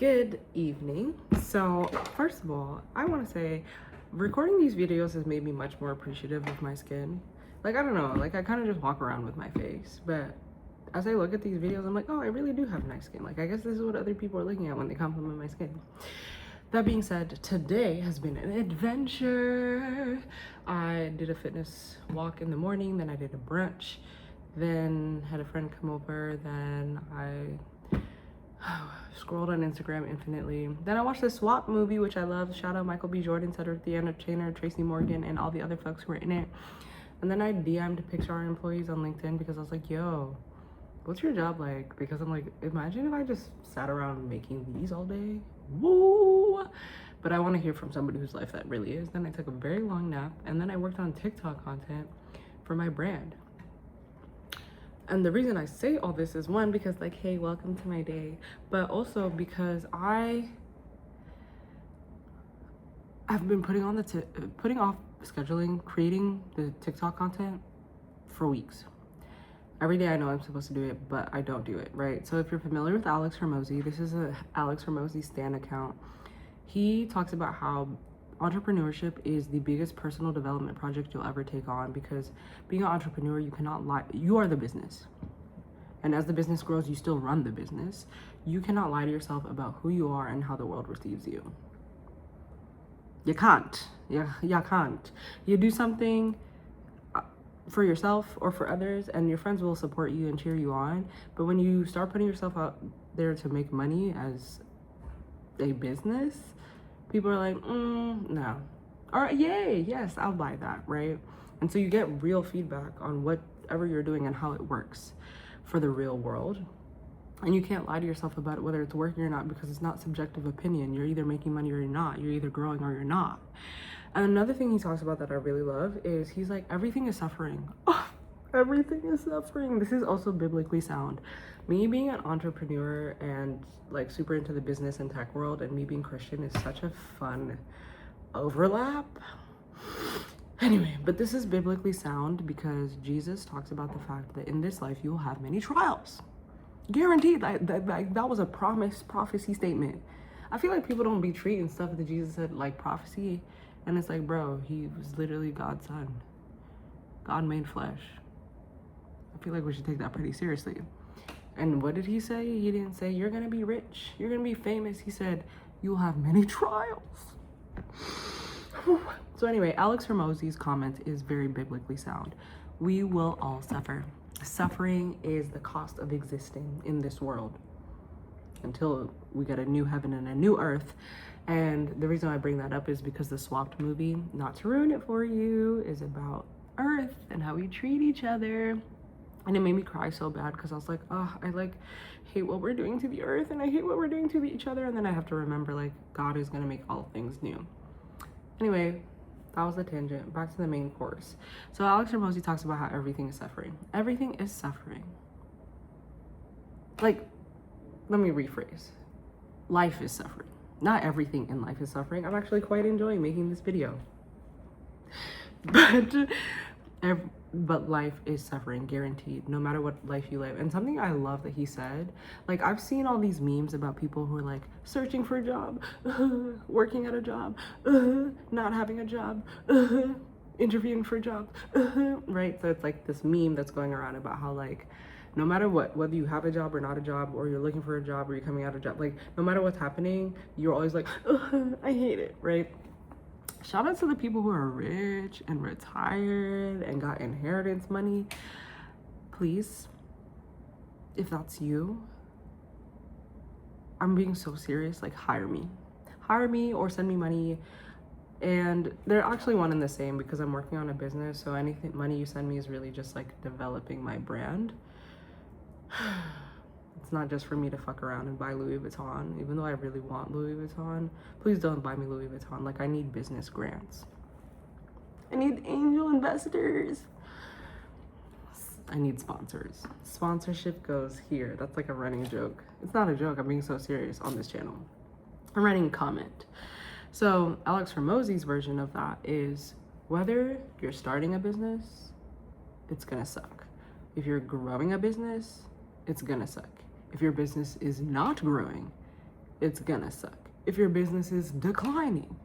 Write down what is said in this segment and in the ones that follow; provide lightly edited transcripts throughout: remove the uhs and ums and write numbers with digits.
Good evening. So first of all, I want to say recording these videos has made me much more appreciative of my skin. Like, I don't know, like I kind of just walk around with my face, but as I look at these videos, I'm like, oh, I really do have nice skin. Like, I guess this is what other people are looking at when they compliment my skin. That being said, today has been an adventure. I did a fitness walk in the morning, then I did a brunch, then had a friend come over, then I scrolled on Instagram infinitely. Then I watched the Swap movie, which I love. Shout out Michael B. Jordan, Cedric the Entertainer, Tracy Morgan, and all the other folks who were in it. And then I DM'd Pixar employees on LinkedIn because I was like, yo, what's your job like? Because I'm like, imagine if I just sat around making these all day. Woo! But I want to hear from somebody whose life that really is. Then I took a very long nap, and then I worked on TikTok content for my brand. And the reason I say all this is, one, because like, hey, welcome to my day, but also because I've been putting off scheduling, creating the TikTok content for weeks. Every day I know I'm supposed to do it, but I don't do it, right? So if you're familiar with Alex Hormozy, this is a Alex Hormozy Stan account. He talks about how entrepreneurship is the biggest personal development project you'll ever take on, because being an entrepreneur, you cannot lie. You are the business. And as the business grows, you still run the business. You cannot lie to yourself about who you are and how the world receives you. You can't. You can't. You do something for yourself or for others, and your friends will support you and cheer you on. But when you start putting yourself out there to make money as a business, people are like, no. Or yay, yes, I'll buy that, right? And so you get real feedback on whatever you're doing and how it works for the real world. And you can't lie to yourself about it, whether it's working or not, because it's not subjective opinion. You're either making money or you're not. You're either growing or you're not. And another thing he talks about that I really love is he's like, everything is suffering. Oh, everything is suffering. This is also biblically sound. Me being an entrepreneur and like super into the business and tech world, and me being Christian is such a fun overlap. Anyway, but this is biblically sound because Jesus talks about the fact that in this life you will have many trials. Guaranteed. That was a prophecy statement. I feel like people don't be treating stuff that Jesus said like prophecy. And it's like, bro, he was literally God's son. God made flesh. I feel like we should take that pretty seriously. And what did he say? He didn't say, you're going to be rich. You're going to be famous. He said, you'll have many trials. So anyway, Alex Hormozy's comment is very biblically sound. We will all suffer. Suffering is the cost of existing in this world until we get a new heaven and a new earth. And the reason I bring that up is because the Swapped movie, not to ruin it for you, is about Earth and how we treat each other. And it made me cry so bad because I was like, oh, I like hate what we're doing to the earth and I hate what we're doing to each other. And then I have to remember, like, God is going to make all things new. Anyway, that was the tangent. Back to the main course. So Alex Hormozy talks about how everything is suffering. Everything is suffering. Like, let me rephrase. Life is suffering. Not everything in life is suffering. I'm actually quite enjoying making this video. But life is suffering, guaranteed, no matter what life you live. And something I love that he said, like, I've seen all these memes about people who are like searching for a job, working at a job, not having a job, interviewing for a job, right? So it's like this meme that's going around about how, like, no matter what, whether you have a job or not a job, or you're looking for a job or you're coming out of a job, like, no matter what's happening, you're always like, I hate it, right? Shout out to the people who are rich and retired and got inheritance money. Please, if that's you, I'm being so serious, like, hire me. Hire me or send me money. And they're actually one and the same because I'm working on a business. So anything money you send me is really just like developing my brand. It's not just for me to fuck around and buy Louis Vuitton, even though I really want Louis Vuitton. Please don't buy me Louis Vuitton. Like, I need business grants. I need angel investors. I need sponsors. Sponsorship goes here. That's like a running joke. It's not a joke. I'm being so serious on this channel. I'm writing a comment. So Alex Hormozy's version of that is, whether you're starting a business, it's gonna suck. If you're growing a business, it's gonna suck. If your business is not growing, it's gonna suck. If your business is declining,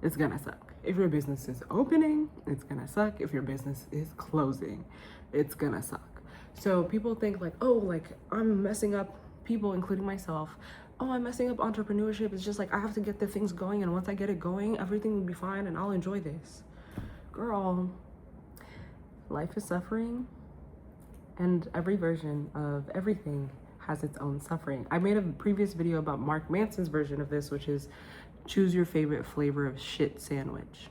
it's gonna suck. If your business is opening, it's gonna suck. If your business is closing, it's gonna suck. So people think like, oh, like I'm messing up people, including myself. Oh, I'm messing up entrepreneurship. It's just like I have to get the things going, and once I get it going, everything will be fine and I'll enjoy this. Girl, life is suffering, and every version of everything has its own suffering. I made a previous video about Mark Manson's version of this, which is choose your favorite flavor of shit sandwich.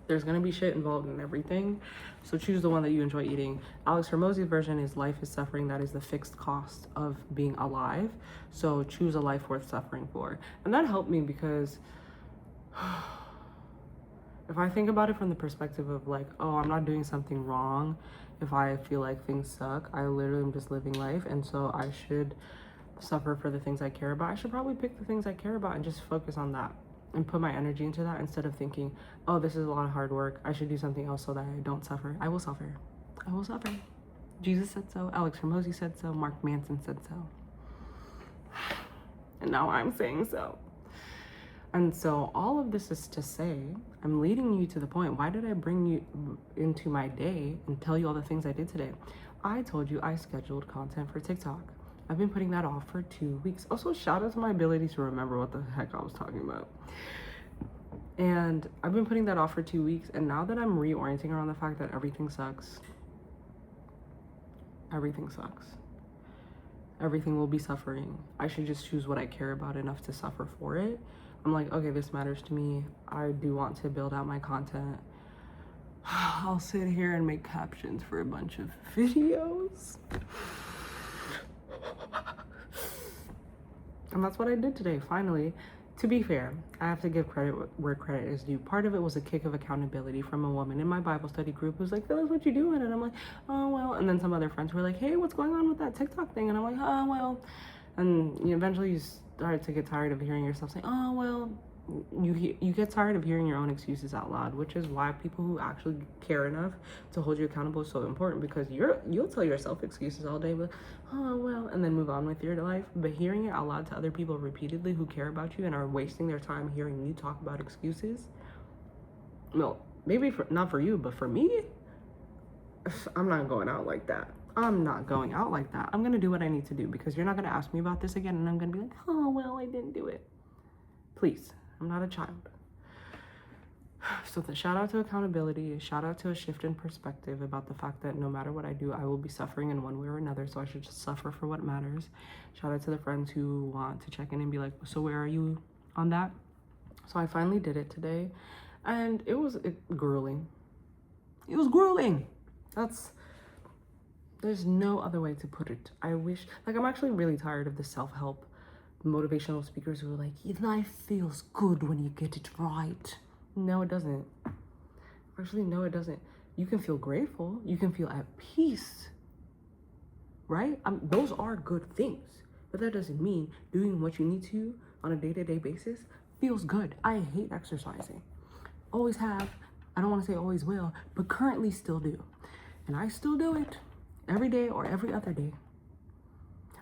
There's gonna be shit involved in everything, so choose the one that you enjoy eating. Alex Hormozy's version is life is suffering, that is the fixed cost of being alive. So choose a life worth suffering for. And that helped me because if I think about it from the perspective of like, oh, I'm not doing something wrong if I feel like things suck. I literally am just living life, and so I should suffer for the things I care about. I should probably pick the things I care about and just focus on that and put my energy into that instead of thinking, oh, this is a lot of hard work, I should do something else so that I don't suffer. I will suffer. I will suffer. Jesus said so. Alex Hormozy said so. Mark Manson said so. And now I'm saying so. And so all of this is to say, I'm leading you to the point. Why did I bring you into my day and tell you all the things I did today? I told you I scheduled content for TikTok. I've been putting that off for 2 weeks. Also, shout out to my ability to remember what the heck I was talking about. And I've been putting that off for 2 weeks. And now that I'm reorienting around the fact that everything sucks, everything sucks. Everything will be suffering. I should just choose what I care about enough to suffer for it. I'm like, okay, this matters to me. I do want to build out my content. I'll sit here and make captions for a bunch of videos. And that's what I did today, finally. To be fair, I have to give credit where credit is due. Part of it was a kick of accountability from a woman in my Bible study group who's like, Phyllis, what you doing? And I'm like, oh, well. And then some other friends were like, hey, what's going on with that TikTok thing? And I'm like, oh, well. And eventually you start to get tired of hearing yourself say, oh, well. You get tired of hearing your own excuses out loud, which is why people who actually care enough to hold you accountable is so important, because you'll tell yourself excuses all day, but oh well, and then move on with your life. But hearing it out loud to other people repeatedly who care about you and are wasting their time hearing you talk about excuses, well, maybe not for you, but for me, I'm not going out like that. I'm not going out like that. I'm gonna do what I need to do, because you're not gonna ask me about this again and I'm gonna be like, oh well, I didn't do it. Please. I'm not a child. So the shout out to accountability, shout out to a shift in perspective about the fact that no matter what I do, I will be suffering in one way or another. So I should just suffer for what matters. Shout out to the friends who want to check in and be like, so where are you on that? So I finally did it today, and it was grueling. It was grueling. There's no other way to put it. I wish, like, I'm actually really tired of the self-help motivational speakers who are like, life feels good when you get it right. No, it doesn't. Actually, no, it doesn't. You can feel grateful. You can feel at peace, right? Those are good things, but that doesn't mean doing what you need to on a day-to-day basis feels good. I hate exercising. Always have. I don't want to say always will, but currently still do. And I still do it every day or every other day.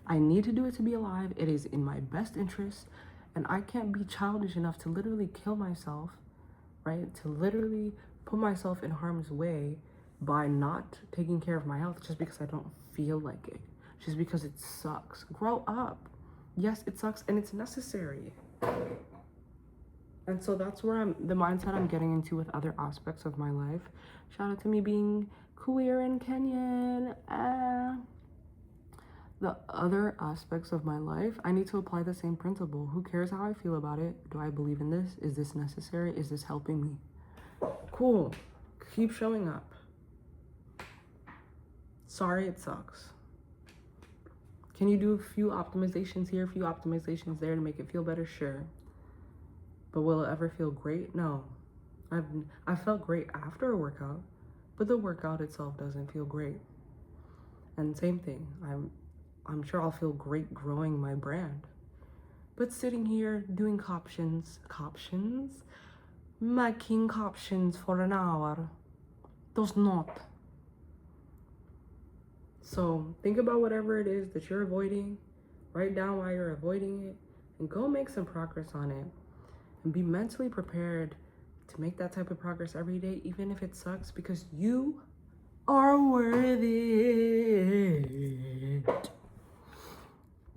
I need to do it to be alive. It is in my best interest, and I can't be childish enough to literally kill myself, right? To literally put myself in harm's way by not taking care of my health just because I don't feel like it, just because it sucks. Grow up. Yes, it sucks, and it's necessary. And so that's where the mindset I'm getting into with other aspects of my life. Shout out to me being queer and Kenyan. The other aspects of my life, I need to apply the same principle. Who cares how I feel about it? Do I believe in this? Is this necessary? Is this helping me? Cool. Keep showing up. Sorry, it sucks. Can you do a few optimizations here, a few optimizations there to make it feel better? Sure. But will it ever feel great? No. I felt great after a workout, but the workout itself doesn't feel great. And same thing, I'm sure I'll feel great growing my brand. But sitting here doing captions, making captions for an hour does not. So think about whatever it is that you're avoiding. Write down why you're avoiding it. and go make some progress on it. And be mentally prepared to make that type of progress every day, even if it sucks, because you are worth it.